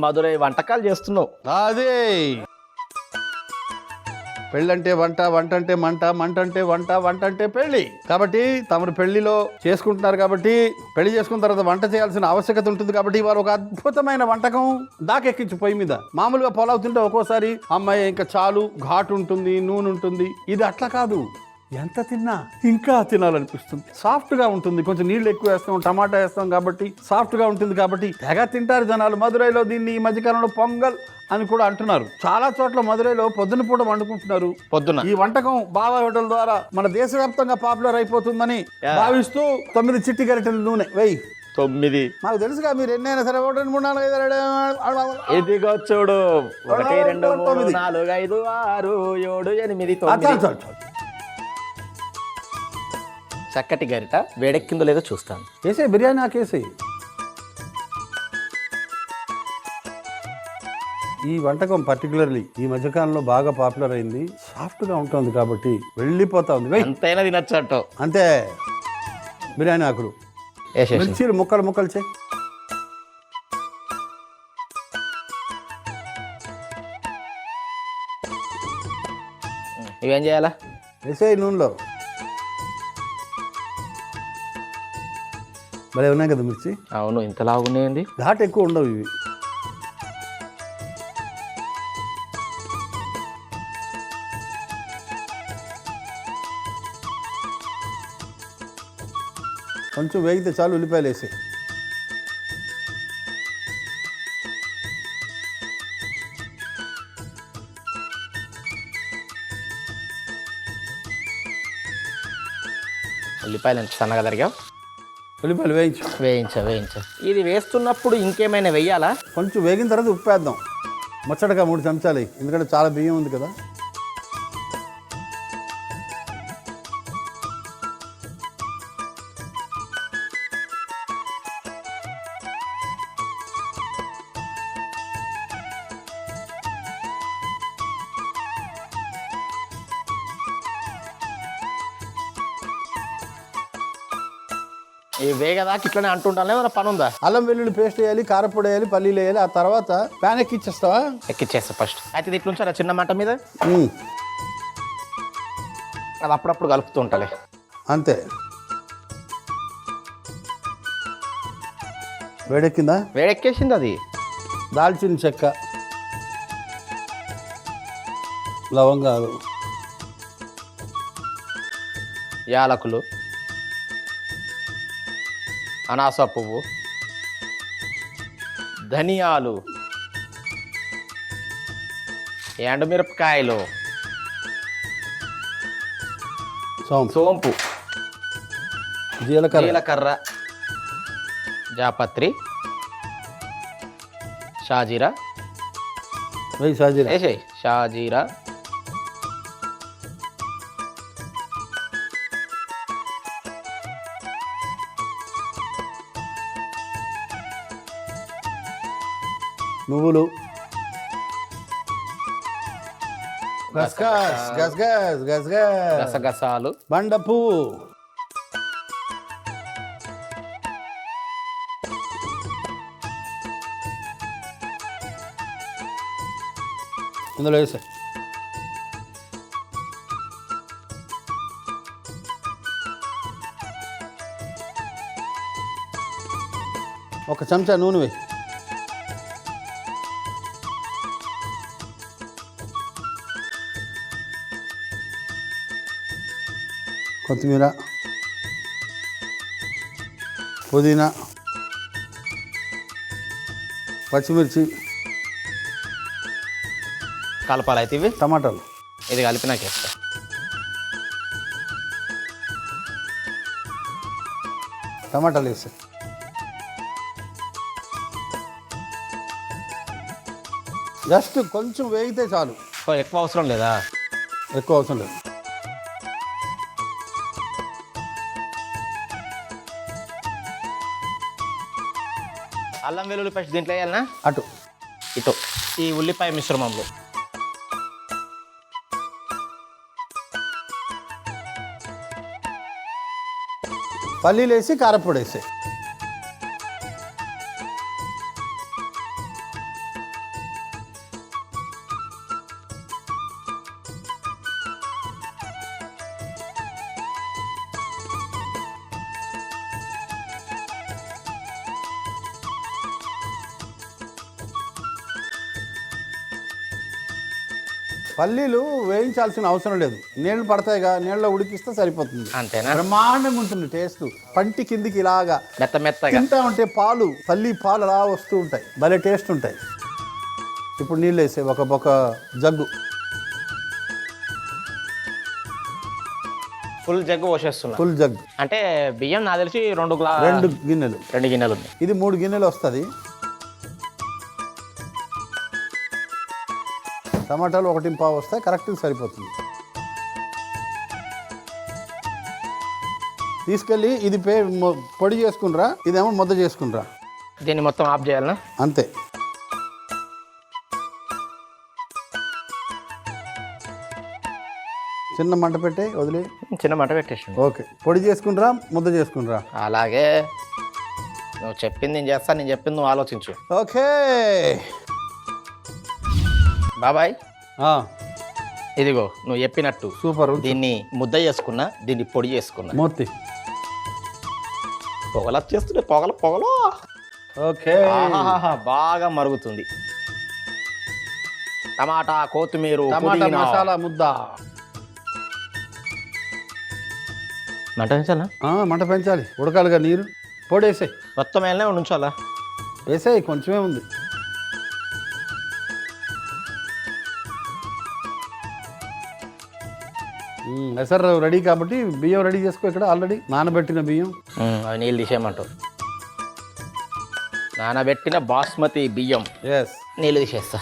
మధురై వంటకాలు చేస్తున్నావు. అదే పెళ్ళంటే వంట, వంట అంటే మంట, మంట అంటే వంట, వంట అంటే పెళ్ళి. కాబట్టి తమరు పెళ్లిలో చేసుకుంటున్నారు కాబట్టి పెళ్లి చేసుకున్న తర్వాత వంట చేయాల్సిన ఆవశ్యకత ఉంటుంది. కాబట్టి వారు ఒక అద్భుతమైన వంటకం దాకెక్కించి పొయ్యి మీద. మామూలుగా పొలావ్ తింటే ఒక్కోసారి అమ్మాయి ఇంకా చాలు ఘాటు ఉంటుంది, నూనె ఉంటుంది. ఇది అట్లా కాదు, ఎంత తిన్నా ఇంకా తినాలనిపిస్తుంది. సాఫ్ట్ గా ఉంటుంది, కొంచెం నీళ్ళు ఎక్కువ వేస్తాం, టమాటా వేస్తాం కాబట్టి సాఫ్ట్ గా ఉంటుంది. కాబట్టి తెగ తింటారు జనాలు. మదురైలో దీన్ని ఈ మధ్యకాలంలో పొంగల్ అని కూడా అంటున్నారు. చాలా చోట్ల మదురైలో పొద్దున పూట వండుకుంటున్నారు. పొద్దున ఈ వంటకం బాబా హోటల్ ద్వారా మన దేశవ్యాప్తంగా పాపులర్ అయిపోతుందని భావిస్తూ 9 చిట్టి గరిటెల నూనె వెయ్యి. 9 మాకు తెలుసుగా, మీరు ఎన్నైనా సరే 1 2 3 4 5 6 ఇదిగో చూడు 1 2 3 4 5 6 7 8 9. చక్కటి గరిట వేడెక్కిందో లేదో చూస్తాను. వేసే బిర్యానీ నాకేసే. ఈ వంటకం పర్టికులర్లీ ఈ మధ్యకాలంలో బాగా పాపులర్ అయింది. సాఫ్ట్ గా ఉంటుంది కాబట్టి వెళ్ళిపోతా ఉంది. ఎంతైనా తినచ్చు అంటావు. అంతే. బిర్యానీ ఆకులు, మిర్చీలు ముక్కలు ముక్కలు చేయి. ఇవేం చేయాలా? వేసే నూనెలో. భలే ఉన్నాయి కదా మిర్చి. అవును, ఇంతలాగా ఉన్నాయండి. ఘాట్ ఎక్కువ ఉండవు ఇవి. కొంచెం వేగితే చాలు, ఉల్లిపాయలు వేసి. ఉల్లిపాయలు ఎంత సన్నగా తరిగావు? ఉల్లిపాయలు వేయించా. ఇది వేస్తున్నప్పుడు ఇంకేమైనా వెయ్యాలా? కొంచెం వేగిన తర్వాత ఉప్పు వేద్దాం. ముచ్చటగా 3 చెంచాలు, ఎందుకంటే చాలా బియ్యం ఉంది కదా. ఈ వేగదాకా ఇట్లనే అంటుంటాను. ఏమైనా పని ఉందా? అల్లం వెల్లుల్లి పేస్ట్ వేయాలి, కారపొడి వేయాలి, పల్లీలు వేయాలి. ఆ తర్వాత ప్యాన్ ఎక్కిచ్చేస్తావా? ఎక్కిచ్చేస్తా ఫస్ట్. అయితే ఇట్లా ఉంచారా చిన్న మంట మీద? అది అప్పుడప్పుడు కలుపుతూ ఉంటాలే. అంతే. వేడెక్కిందా? వేడెక్కేసింది. అది దాల్చిన చెక్క, లవంగాలు, యాలకులు, అనాస పువ్వు, ధనియాలు, ఎండుమిరపకాయలు, సోంపు, జీలకర్ర, జాపత్రి, షాజీరా. షాజీరా, నువ్వులు, గసగసాలు, బండ పువ్వు, ఇందులో వేసా. ఒక చెంచా నూనె వేయి. కొత్తిమీర, పుదీనా, పచ్చిమిర్చి, కలపాలి. అయితే ఇవి టమాటాలు, ఇది కలిపి నాకు వేస్తా. టమాటాలు వేసా. జస్ట్ కొంచెం వేగితే చాలు. ఎక్కువ అవసరం లేదా? ఎక్కువ అవసరం లేదు. అల్లం వెల్లుల్లి పేస్ట్ దీంట్లో వేయాలనా? అటు ఇటు ఈ ఉల్లిపాయ మిశ్రమంలో. పల్లీలు వేసి కారపొడి వేసి పల్లీలు వేయించాల్సిన అవసరం లేదు, నీళ్లు పడతాయిగా, నీళ్ళలో ఉడికిస్తే సరిపోతుంది. అంతేనా? బ్రహ్మాండంగా ఉంటుంది టేస్ట్. పంటి కిందికి ఇలాగా మెత్తగా తింటా ఉంటే పల్లి పాలు అలా వస్తూ ఉంటాయి, భలే టేస్ట్ ఉంటాయి. ఇప్పుడు నీళ్ళు వేసే ఒక జగ్గు, ఫుల్ జగ్గు పోసేస్తున్నా. ఫుల్ జగ్గు అంటే బియ్యం నాకు తెలిసి 2 గిన్నెలు. 2 గిన్నెలు ఉన్నాయి. ఇది 3 గిన్నెలు వస్తుంది. టమాటాలు 1.5 వస్తాయి, కరెక్ట్గా సరిపోతుంది. తీసుకెళ్ళి ఇది పొడి చేసుకునిరా, ఇదేమో ముద్ద చేసుకునిరా. దీన్ని మొత్తం ఆఫ్ చేయాలనా? అంతే. చిన్న మంట పెట్టే వదిలే, చిన్న మంట పెట్టేసి. ఓకే, పొడి చేసుకునిరా, ముద్ద చేసుకునిరా. అలాగే నువ్వు చెప్పింది నేను చేస్తాను, నేను చెప్పింది నువ్వు ఆలోచించు. ఓకే బాబాయ్, ఆ, ఇదిగో నువ్వు చెప్పినట్టు సూపర్. దీన్ని ముద్ద చేసుకున్నా, దీన్ని పొడి చేసుకున్నా. మూర్తి పొగలు వచ్చేస్తుండే, పొగలు. ఓకే, బాగా మరుగుతుంది. టమాటా, కొత్తిమీర, టమాటా మసాలా ముద్ద. మంట పెంచాలా? మంట పెంచాలి, ఉడకాలిగా. నీరు పొడి వేసాయి, మొత్తం వెళ్ళనే ఉంచాలా? వేసాయి, కొంచెమే ఉంది. ఎసరు రెడీ కాబట్టి బియ్యం రెడీ చేసుకో. ఇక్కడ ఆల్రెడీ నానబెట్టిన బియ్యం, అవి నీళ్ళు తీసేయమంటావు. నానబెట్టిన బాస్మతి బియ్యం నీళ్ళు తీసేస్తా.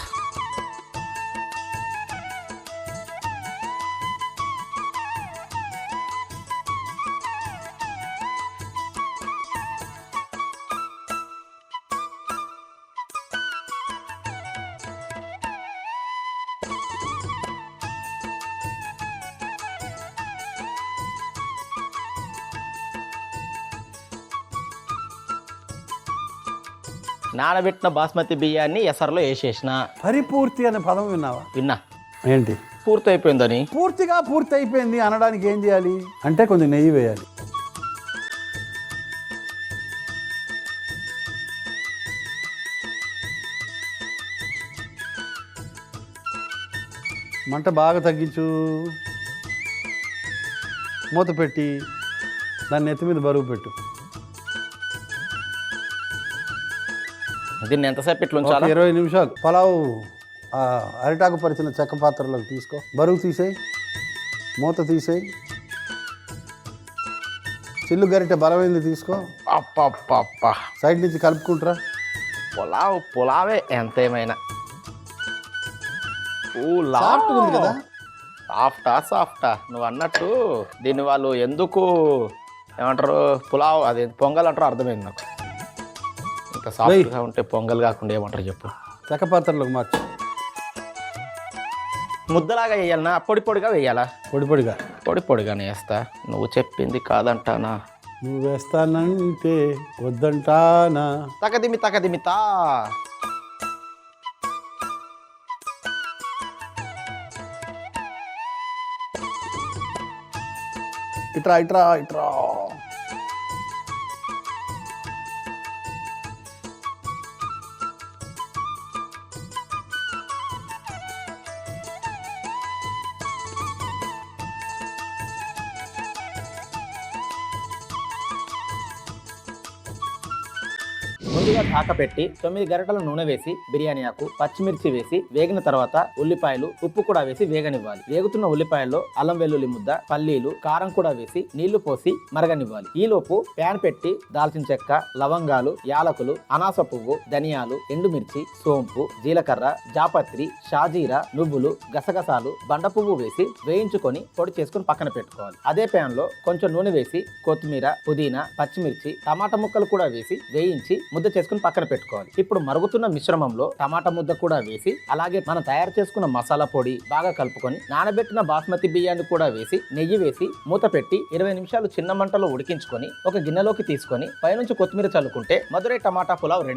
నానబెట్టిన బాస్మతి బియ్యాన్ని ఎసరులో వేసేసిన. పరిపూర్తి అనే పదం విన్నావా? విన్నా. ఏంటి పూర్తి అయిపోయిందని? పూర్తి అయిపోయింది అనడానికి ఏం చేయాలి అంటే కొంచెం నెయ్యి వేయాలి. మంట బాగా తగ్గించు, మూత పెట్టి దాన్ని నెత్తి మీద బరువు పెట్టు. దీన్ని ఎంతసేపు ఇట్లా ఉంచాలి? 20 నిమిషాలు. పలావు అరిటాకు పరిచిన చెక్క పాత్రలోకి తీసుకో, బరువు తీసేయి, మూత తీసేయి, చిల్లు గరిటె బలమైంది తీసుకో. సైడ్ నుంచి కలుపుకుంటారా. పులావే ఎంత ఏమైనా ఉంది కదా. సాఫ్టా నువ్వు అన్నట్టు దీన్ని వాళ్ళు ఎందుకు ఏమంటారు, పులావ్ అది పొంగల్ అంటారు, అర్థమైంది నాకు. ఇంత సాఫ్ట్గా ఉంటే పొంగల్ కాకుండా ఏమంటారు చెప్పు? చెక్క పాత్రలోకి మార్చు. ముద్దలాగా వేయాలనా, పొడిగా వేయాలా? పొడిగానే వేస్తా. నువ్వు చెప్పింది కాదంటానా? నువ్వు వేస్తానంటే వద్దంటానా? తకదిమితా. ఇట్రా. ముందుగా ఢాక పెట్టి 9 గరిటెల నూనె వేసి బిర్యానీ ఆకు, పచ్చిమిర్చి వేసి వేగిన తర్వాత ఉల్లిపాయలు, ఉప్పు కూడా వేసి వేగనివ్వాలి. వేగుతున్న ఉల్లిపాయల్లో అల్లం వెల్లుల్లి ముద్ద, పల్లీలు, కారం కూడా వేసి నీళ్లు పోసి మరగనివ్వాలి. ఈలోపు ప్యాన్ పెట్టి దాల్చిన చెక్క, లవంగాలు, యాలకులు, అనాస పువ్వు, ధనియాలు, ఎండుమిర్చి, సోంపు, జీలకర్ర, జాపత్రి, షాజీరా, నువ్వులు, గసగసాలు, బండ పువ్వు వేసి వేయించుకొని పొడి చేసుకుని పక్కన పెట్టుకోవాలి. అదే ప్యాన్ లో కొంచెం నూనె వేసి కొత్తిమీర, పుదీనా, పచ్చిమిర్చి, టమాటా ముక్కలు కూడా వేసి వేయించి ముద్ద చేసుకుని పక్కన పెట్టుకోవాలి. ఇప్పుడు మరుగుతున్న మిశ్రమంలో టమాటా ముద్ద కూడా వేసి అలాగే మనం తయారు చేసుకున్న మసాలా పొడి బాగా కలుపుకొని నానబెట్టిన బాస్మతి బియ్యాన్ని కూడా వేసి నెయ్యి వేసి మూత పెట్టి 20 నిమిషాలు చిన్న మంటలో ఉడికించుకొని ఒక గిన్నెలోకి తీసుకొని పైనుంచి కొత్తిమీర చల్లుకుంటే మధురై టమాటా పులావ్ రెడీ.